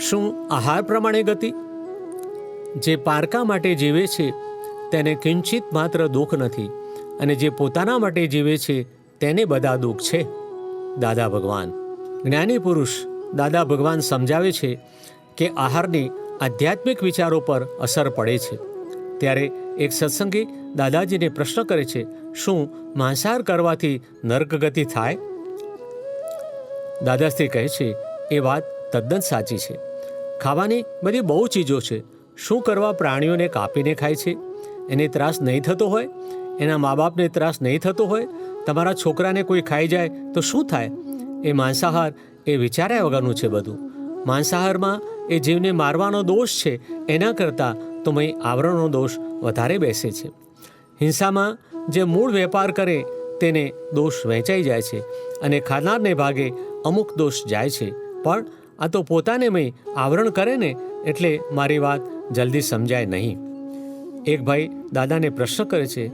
શું આહાર પ્રમાણે ગતિ? જે પારકા માટે જીવે છે તેને કિંચિત માત્ર દુઃખ નથી, અને જે પોતાના માટે જીવે છે તેને બધા દુઃખ છે. દાદા ભગવાન. જ્ઞાની પુરુષ દાદા ભગવાન સમજાવે છે કે આહારની આધ્યાત્મિક વિચારો પર અસર પડે છે. ત્યારે એક સત્સંગી દાદાજીને પ્રશ્ન કરે છે, શું માંસાહાર કરવાથી નરક ગતિ થાય? દાદાશ્રી કહે છે, એ વાત તદ્દન સાચી છે. ખાવાની બધી બહુ ચીજો છે. શું કરવા પ્રાણીઓને કાપીને ખાય છે? એને ત્રાસ નહીં થતો હોય? એના મા બાપને ત્રાસ નહીં થતો હોય? તમારા છોકરાને કોઈ ખાઈ જાય તો શું થાય? એ માંસાહાર એ વિચાર્યા વગરનું છે બધું. માંસાહારમાં એ જીવને મારવાનો દોષ છે, એના કરતાં તો મય આવરણનો દોષ વધારે બેસે છે. હિંસામાં જે મૂળ વેપાર કરે તેને દોષ વહેંચાઈ જાય છે, અને ખાનારને ભાગે અમુક દોષ જાય છે. પણ આ તો પોતાને મય આવરણ કરે ને, એટલે મારી વાત જલ્દી સમજાય નહીં. એક ભાઈ દાદાને પ્રશ્ન કરે છે,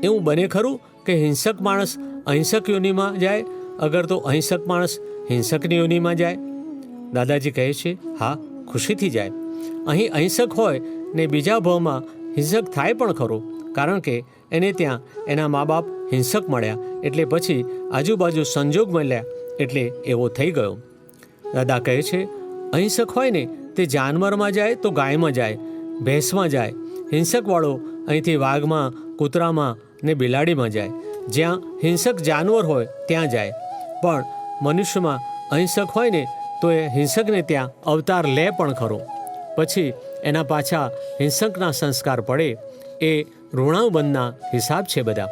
એવું બને ખરું કે હિંસક માણસ અહિંસક યોનિમાં જાય, અગર તો અહિંસક માણસ હિંસકની યોનિમાં જાય? દાદાજી કહે છે, હા, ખુશીથી જાય. અહીં અહિંસક હોય ને બીજા ભાવમાં હિંસક થાય પણ ખરો, કારણ કે એને ત્યાં એના મા બાપ હિંસક મળ્યા, એટલે પછી આજુબાજુ સંજોગ મળ્યા, એટલે એવો થઈ ગયો. દાદા કહે છે, અહિંસક હોય ને તે જાનવરમાં જાય તો ગાયમાં જાય, ભેંસમાં જાય. હિંસકવાળો અહીંથી વાઘમાં, કૂતરામાં ને બિલાડીમાં જાય. જ્યાં હિંસક જાનવર હોય ત્યાં જાય. પણ મનુષ્યમાં અહિંસક હોય ને તો એ હિંસકને ત્યાં અવતાર લે પણ ખરો. પછી એના પાછા હિંસકના સંસ્કાર પડે. એ ઋણાનુબંધના હિસાબ છે બધા.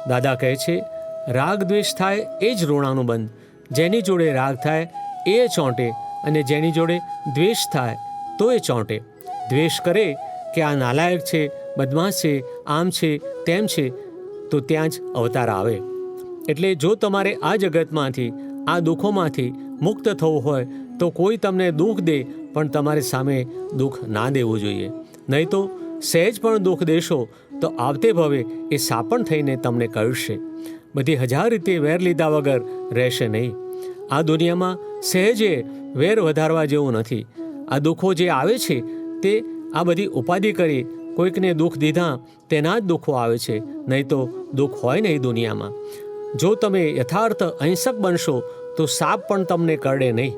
દાદા કહે છે, રાગ દ્વેષ થાય એ જ ઋણાનુબંધ. જેની જોડે રાગ થાય એ ચોંટે, અને જેની જોડે દ્વેષ થાય તો એ ચોંટે. દ્વેષ કરે કે આ નાલાયક છે, બદમાશ છે, આમ છે, તેમ છે, તો ત્યાં જ અવતાર આવે. એટલે જો તમારે આ જગતમાંથી, આ દુઃખોમાંથી મુક્ત થવું હોય તો કોઈ તમને દુઃખ દે પણ તમારી સામે દુઃખ ના દેવું જોઈએ. નહીં તો સહેજ પણ દુઃખ દેશો તો આવતે ભવે એ સાપણ થઈને તમને કળશે. બધી 1000 રીતે વેર લીધા વગર રહેશે નહીં. આ દુનિયામાં સહેજે વેર વધારવા જેવું નથી. આ દુઃખો જે આવે છે તે આ બધી ઉપાધિ કરી કોઈકને દુઃખ દીધા તેના જ દુઃખો આવે છે, નહીં તો દુઃખ હોય નહીં દુનિયામાં. જો તમે યથાર્થ અહિંસક બનશો તો સાપ પણ તમને કરડે નહીં.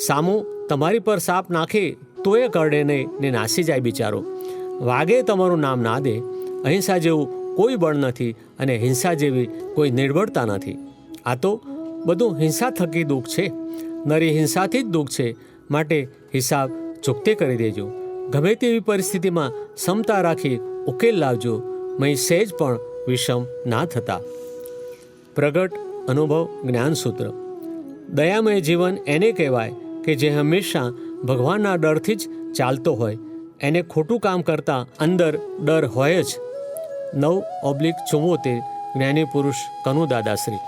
સામો તમારી પર સાપ નાખે તો એ કરડે નહીં ને નાસી જાય બિચારો. વાગે તમારું નામ ના દે. અહિંસા જેવું કોઈ બળ નથી, અને હિંસા જેવી કોઈ નિર્બળતા નથી. આ તો બધું હિંસા થકી દુઃખ છે. નરી હિંસાથી જ દુઃખ છે. માટે હિસાબ ચૂકતે કરી દેજો. ગમે તેવી પરિસ્થિતિમાં સમતા રાખી ઉકેલ લાવજો. મય સહેજ પણ વિષમ ના થતા. પ્રગટ અનુભવ જ્ઞાનસૂત્ર. દયામય જીવન એને કહેવાય કે જે હંમેશા ભગવાનના ડરથી જ ચાલતો હોય. એને ખોટું કામ કરતાં અંદર ડર હોય જ. 9/74 જ્ઞાની પુરુષ કનુ દાદાશ્રી.